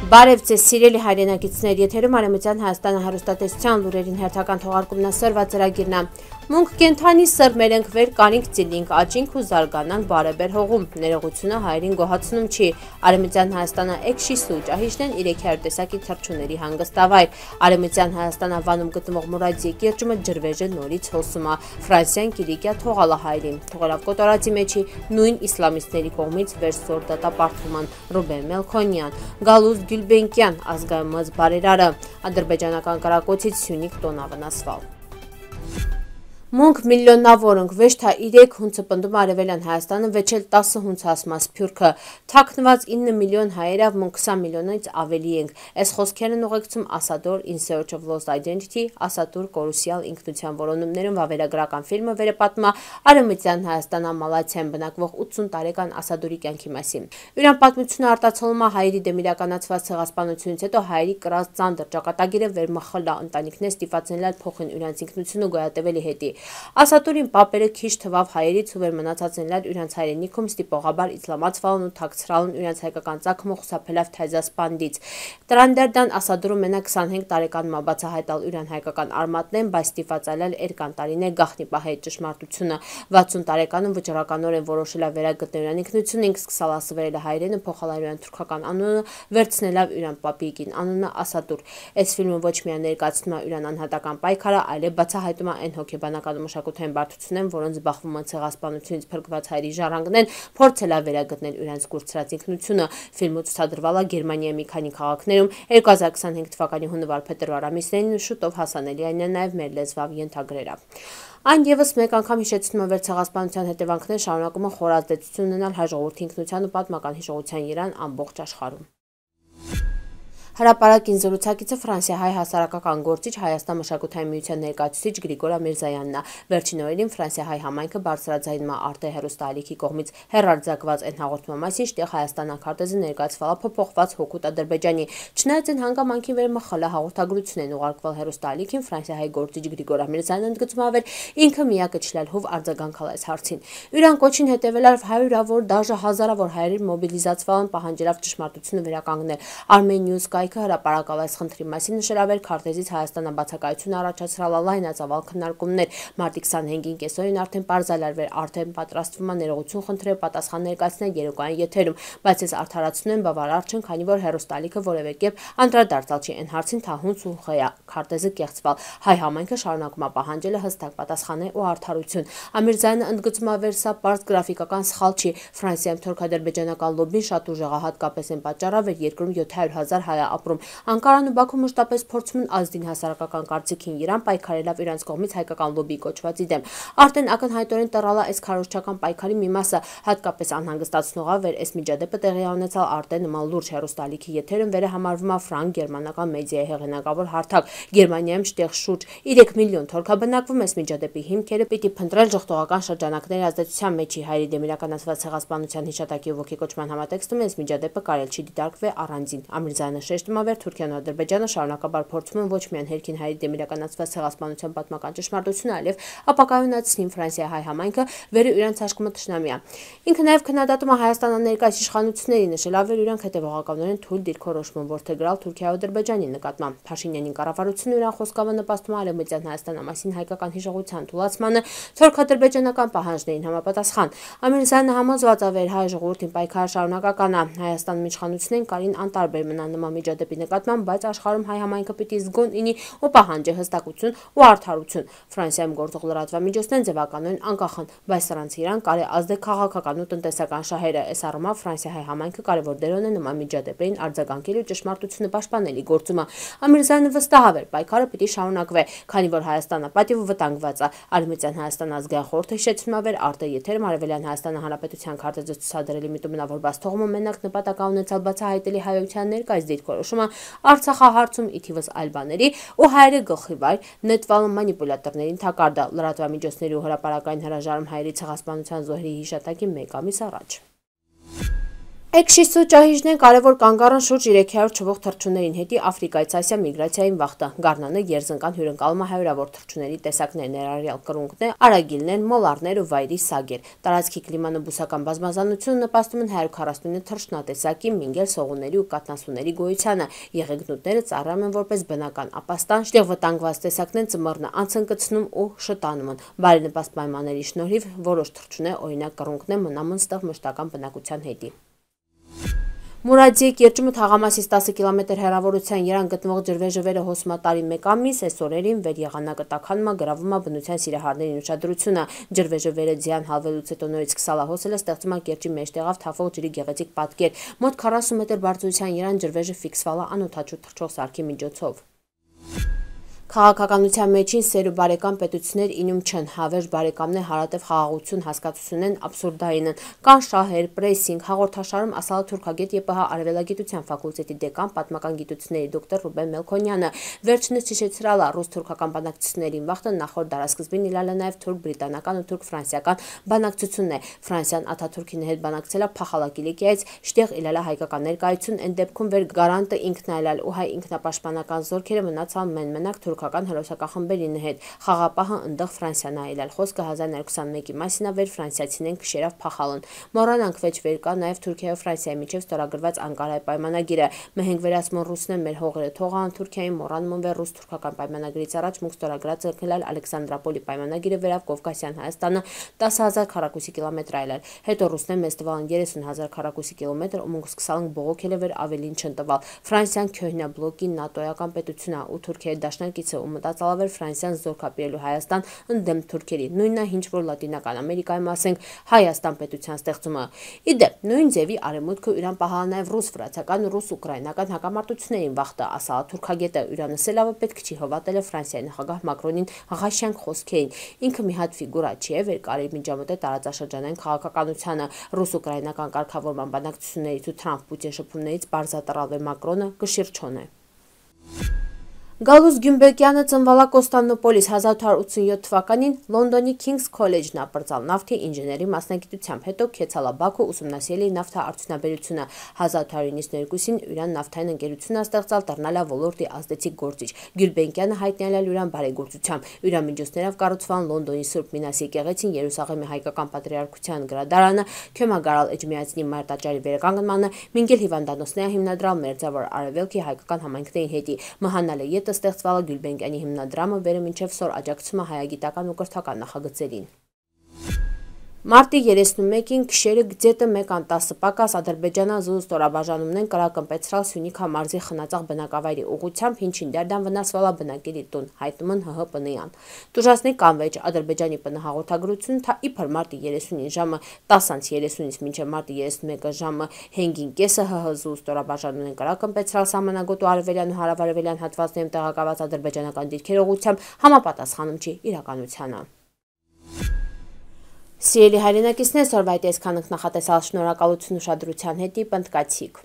Բարև ձեզ սիրելի հայրենակիցներ, եթերում Արևմտյան Հայաստանը հեռուստատեսության լուրերին հերթական թողարկումն է սրված ծրագիրն է։ Մունք կենթանի սրմերենք վեր կանինք ծիլինք աճինք ու զարգանանք բարեբեր հողում։ Ներողությունը հայերին գոհացնում չի։ Արևմտյան Հայաստանը էքշի սուճահիշն 300 տեսակի թռչունների հանգստավայր։ Արևմտյան Հայաստանավանում գտնվող Մուրադի կիրճումը ջրվեժը նորից հոսում է։ Ֆրանսիան Կիլիկիա թողալահայրին։ Թողելով կոտորածի մեջի նույն իսլամիստների կողմից վերսոր դատապարտման Ռուբեն Մելքոնյան, Գալուզ Գյուլբենկյան ազգայնաց բարերարը, ադրբեջանական կրակոցից Սյունիք տոնա վնասվալ։ Մունք միլիոնավորնք վեշթա 3 հունցը պնդում Արևելյան Հայաստանը վեճել 10 հունց հասմաս փյուրքը, թաքնված 9 միլիոն հայերավ մունք 20 միլիոնից ավելի ենք, այս խոսքերն ուղեկցում Ասադոր In Search of Lost Identity, Ասատուր կորուսյալ ինքնության որոնումներում վավերագրական ֆիլմը վերապատմա Արևմտյան Հայաստան ամալացիան բնակվող 80 տարեկան Ասադորի կյանքի մասին։ Իրան պատմությունը արտացոլում է հայերի դեմ իրականացված ցեղասպանությունից հետո հայերի կրած ծանր ճակատագիրը վերմխլա ընտանիքներ ստիպացնել փոխեն իրենց ինքնությունը գոյատևելի հետի։ Ասատուրին պապերը քիչ թվավ հայերից ու վեր մնացածներն իրենց հայրենիքում ստիպողաբար իսլամացվալն ու թաքցրալն իրենց հայկական ծագումը խուսափելով թայզասպանդից։ Տրանդերդան Ասադուրում մենակ 25 տարեկան մաբացահայտալ իրեն հայկական արմատներն, բայց ստիպացալել երկան տարիներ գաղտնի պահել ճշմարտությունը։ 60 տարեկանում վճռականորեն որոշել է վերագտնել իրեն ինքնությունը, ինքս սկսալ ասվերել հայրենը փոխալ իրեն թուրքական անունը, վերցնելով իրեն պապիկին անունը Ասատուր։ Այս ֆիլմը ոչ միայն ներկայացնում է իրեն անհատական պայքարը, այլև բացահայտում է այն հոգեբանական մշակութային բարդություններն, որոնց զբաղվում են ցեղասպանությունից փրկված հայերի ժառանգներն, փորձել է վերագտնել իրենց կուրծրած ինքնությունը։ Ֆիլմը ցուցադրվել է Գերմանիայի մի քանի քաղաքներում 2025 թվականի հունվար-փետրվար ամիսներին ու շուտով հասանելի այն է նաև մեր լեզվով ենթագրերը։ Այն եւս մեկ անգամ հիշեցնում է վեր ցեղասպանության հետևանքները շարունակում են խոր ազդեցություն ունենալ հայ ժողովրդի ինքնության ու պատմական հիշողության երան ամբողջ աշխարհում։ Հրապարակին զրուցակիցը Ֆրանսիահայ հասարակական գործիչ Հայաստան մշակութային միության ներկայացուցիչ Գրիգոր Միրզայանն է։ Վերջին օրերին Ֆրանսիահայ համայնքը բարձրաձայնում է Արտե հեռուստաալիքի կողմից հեռարձակված այն հաղորդման մասին, որտեղ Հայաստան անկարտեզը ներկայացվել է փոփոխված հօգուտ Ադրբեջանի։ Չնայած այն հանգամանքին վերմխլա հաղորդագրություն են ուղարկվել հեռուստաալիքին, Ֆրանսիահայ գործիչ Գրիգոր Միրզայանն ընդգծում է, որ ինքը միակը չլալհով արձագանքալ այս հարցին։ Իրան կոչին հետևել է հարյուրավոր, դաժե հազարավոր հայեր մոբիլիզացվել են պահանջելով ճշմարտությունը վերականգնել։ Armen News հրապարակալ այս խնդրի մասին նշելով քարտեզից Հայաստանը բացակայություն առաջացրալ լայնածավալ քննարկումներ։ Մարտի 25-ին կեսօրին արդեն պարզել էր, որ արդեն պատրաստվում է ներողություն խնդրել պատասխան ներկայացնել երեկոյան եթերում, բայց այս արդարացնում են բավարար չեն, քանի որ հեռուստալիքը որևէ կերպ անդրադարձալ չի այն հարցին, թե հունց ու խեյա քարտեզը կեղծվել։ Հայ համայնքը շարունակում է պահանջել հստակ պատասխաններ ու արդարություն։ Ամիրզյանը ընդգծում է, որ սա պարզ գրաֆիկական սխալ չի։ Ֆրանսիայում թուրք-ադրբեջանական լոբին շատ ուժեղ է, հատկապես այն պատճառով, որ երկրում 700,000 հայ ապրում։ Անկարան ու Բաքուն մշտապես փորձում են ազդին հասարակական կարծիքին Իրան պայքարելով իրենց կողմից հայկական լոբի կոչվածի դեմ։ Արդեն ակնհայտորեն տրալա այս քարոզչական պայքարի մի մասը, հատկապես անհանգստացնող է, որ այս միջադեպը տեղի ունեցալ Արտե նման լուրջ հեռուստալիքի եթերում վերահամարվում է ֆրանկ-գերմանական մեդիայի հեղինակավոր հարթակ։ Գերմանիայում շտեղ շուրջ 3 միլիոն թուրքաբնակվում այս միջադեպի հիմքերը պիտի փնտրել ժողովրդական շրջանակների ազդեցության մեջի հայերի դեմ իրականացված ցեղասպանության հիշատակի ոգեկոչման համատեքստում այս միջադեպը կարել չի դիտարկվել առանձին։ Ամիրզյանը շեշտում է, Թուրքիան ու Ադրբեջանը շարունակաբար փորձում են ոչ միայն հերքին հայերի դեմ իրականացված ցեղասպանության պատմական ճշմարտությունը, այլև ապակայունացնին Ֆրանսիահայ համայնքը, վերը իրենց հաշկումը թշնամի է։ Ինքը նաև քննադատում է Հայաստանի ներկայիս իշխանությունների, նշելով, որ իրանք հետևողականորեն թույլ դիրքորոշում որդեգրալ Թուրքիայի ու Ադրբեջանի նկատմամբ։ Փաշինյանի կառավարությունը իրան խոսքավը նպաստում է Արևմտյան Հայաստան ամասին հայկական հիշողության թուլացմանը, թուրք-ադրբեջանական պահանջներին համապատասխան։ Ամիրզյանը համոզված է, որ հայ ժողովրդին պայքարը շարունակական է։ Հայաստանում իշխանություններին կարին անտարբեր մնան նման միջադեպի նկատմամբ, բայց աշխարհում հայ համայնքը պիտի զգոն ինի ու պահանջի հստակություն ու արդարություն։ Ֆրանսիայում գործող լրատվամիջոցներն ձևականորեն անկախ են, բայց սրանց իրան կարի ազդել քաղաքական ու տնտեսական շահերը։ Այս առումով Ֆրանսիահայ համայնքը կարևոր դեր ունի նման միջադեպերին արձագանքելու ճշմարտությունը պաշտպանելի գործումը։ Ամիրզյանը վստահ է, որ պայքարը պիտի շարունակվի, քանի որ Հայաստանը պատիվ ու վտանգված է։ Արևմտյան Հայաստան ազգային խորհուրդը հիշեցնում է, որ Արտե եթերում Արևելյան Հայաստանը հանրապետության քարտեզը ցուցադրելի միտումնավոր բաց թողումը մենակ նպատակ ունեցավ բացահայտելի հայության ներկայիս դիրքորոշումը Արցախահարցում ի թիվս այլ բաների ու հայերի գլխիվայր նետվալը մանիպուլյատորներին թակարդը լրատվամիջոցների ու հրապարակային հրաժարում հայերի ցեղասպանության զոհերի հիշատակի մեկ ամիս առաջ։ Էկշիսու ճահիճներն կարևոր կանգ առան շուրջ 300 չվող թռչուններին հետի Աֆրիկայից Ասիա միգրացիային վախտը։ Գարնանը երզնկան հյուրընկալում է հարյուրավոր թռչունների տեսակներ, ներառյալ կռունկներ, արագիլներ, մոլառներ ու վայրի սագեր։ Տարածքի կլիման ու բուսական բազմազանությունը նպաստում են 149 թռչնատեսակի, մինգել, սողունների ու կաթնասունների գոյությանը։ Եղեգնուտները ծառայում են որպես բնական ապաստան, շտեղ վտանգված տեսակներն ծմռնը անց են կցնում ու շտանում են։ Բարենպաստ պայմանների շնորհիվ որոշ թռչուններ, օրինակ կռունկներ, մնում են ստեղ մշտական բնակության հետի։ Մուրադիե կիրճումը թաղամասից 10 կիլոմետր հեռավորության Երան գտնվող ջրվեժվերը հոսում է տարի 1 ամիս, այս օրերին վեր եղանակը տաքանում է, գրավում է բնության սիրահարներին ուշադրությունը։ Ջրվեժվերը ձյան հալվելուց հետո նորից քսալահոսելը ստեղծում է կիրճի մեջտեղավ թափող ջրի գեղեցիկ պատկեր։ Մոտ 40 մետր բարձրության Երան ջրվեժը ֆիքսվել է անօդաչու թռչող սարքի միջոցով։ Քաղաքականության մեջին սեր ու բարեկամ պետություններ ինում չեն, հավերժ բարեկամներ հարատև խաղաղություն հասկացությունեն աբսուրդային են, կան շահեր, պրեսինգ, հաղորդաշարում ասալ թուրքագետ ԵՊՀ արևելագիտության ֆակուլտետի դեկան պատմական գիտությունների դոկտոր Ռուբեն Մելքոնյանը, վերջինս հիշեցրալ է ռուս-թուրքական բանակցություններին վախտը նախորդ դարասկզբին իրալ է նաև թուրք-բրիտանական ու թուրք-ֆրանսիական բանակցությունն է, Ֆրանսիան Աթաթուրքին հետ բանակցել է փախալակիլիկիայից, շտեղ իլալ է հայկական ներկայություն, այն դեպքում վեր գարանտը ինքն այլալ ու հայ ինքնապաշտպանական զորքերը մնացան մենակ թուրքական հրոսակախմբերին հետ, խաղապահը ընդեղ Ֆրանսիան այլալ, խոսքը 1921-ի մասին է վեր ֆրանսիացիներն քշերով փախալն։ Մոռանանք վեճ վեր կա նաև Թուրքիայի ու Ֆրանսիայի միջև ստորագրված Անկարայի պայմանագիրը, մենք վերացման ռուսներն մեր հողերը թողան Թուրքիային, մոռանում են վեր ռուս-թուրքական պայմանագրից առաջ մուք ստորագրած եկել Ալեքսանդրապոլի պայմանագիրը վերավ Կովկասյան Հայաստանը 10,000 քառակուսի կիլոմետր այլալ, հետո ռուսներն մեզ տվալն 30,000 քառակուսի կիլոմետր ու մուք սկսալն բողոքել է վեր ավելին չեն տվալ, Ֆրանսիան Քյոհնյա բլոկի նատոյական պետություն է ու Թուրքիայի դաշնակիցը ու մտածալավեր Ֆրանսիան զորքապիրելու Հայաստան ընդդեմ թուրքերի, նույնն է ինչ որ Լատինական Ամերիկայում ասենք Հայաստան պետության ստեղծումը։ Իդեպ, նույն ձևի արևմուտքը Իրան պահալ նաև ռուս-ֆրանսիական ու ռուս-ուկրաինական հակամարտություններին վախտը, ասալ թուրքագետը Իրանսելավը պետք չի հովատել է Ֆրանսիայի նախագահ Մակրոնին ղաշյանք խոսքերին, ինքը մի հատ ֆիգուրա չի է, վեր կարելի միջամտել տարածաշրջանային քաղաքականությանը, ռուս-ուկրաինական կարգավորման բանակցություններից ու Թրամփ-Պուտին շփումներից բարձրատրալվե Մակրոնը կշիռչոն է։ Գալուս Գյումբեկյանը ծնվալա Կոստանդնուպոլիս 1887 թվականին Լոնդոնի Քինգս քոլեջն ապրծալ նավթի ինժեների մասնագիտությամբ, հետո քեցալա Բաքու ուսումնասիրել է նավթաարդյունաբերությունը, 1892-ին Իրան նավթային ընկերություն ստեղծալ, դառնալա ոլորտի ազդեցիկ գործիչ։ Գյուլբենկյանը հայտնի է Իրան բարեգործությամբ, իր միջոցներով կառուցվան Լոնդոնի Սուրբ Մինասի եկեղեցին, Երուսաղեմի հայկական պատրիարքության գրադարանը, Քյոմագարալ Էջմիածնի մարտաճարի վերականգնմանը, Մինգել հիվանդանոցները հիմնադրալ Մերձավոր Արևելքի հայկական համայնքների հետի, Մահանալե ետը ստեղծվալը Գյուլբենկյանի հիմնադրամը վերը մինչև սոր աջակցում է հայագիտական ու կրթական նախագծերին։ Մարտի 31-ին քշերը գծետը 1-10 պակաս Ադրբեջանը զու ստորաբաժանումն են կրակմպեցրալ Սյունիք համարզի խնածաղ բնակավայրի ուղությամբ, ինչին դերդան վնասվալա բնակելի տուն, հայտնում են ՀՀ ՊՆ-յան։ Տուժասնի կանվեջ Ադրբեջանի ՊՆ հաղորդագրություն, թա իբր մարտի 30-ին ժամը 10:30-ից մինչև մարտի 31-ը ժամը 5:30 ՀՀ զու ստորաբաժանումն են կրակմպեցրալ սահմանագոտ ու արևելյան ու հարավարևելյան հատվածներում տեղակայված ադրբեջանական դիրքերի ուղությամբ համապատասխանում չի իրականությանը։ Սիրելի հայրենակիցներ, այսօրվա այդ այսքանը նախատեսալ, շնորհակալություն ուշադրության հետի, պնդկացիք։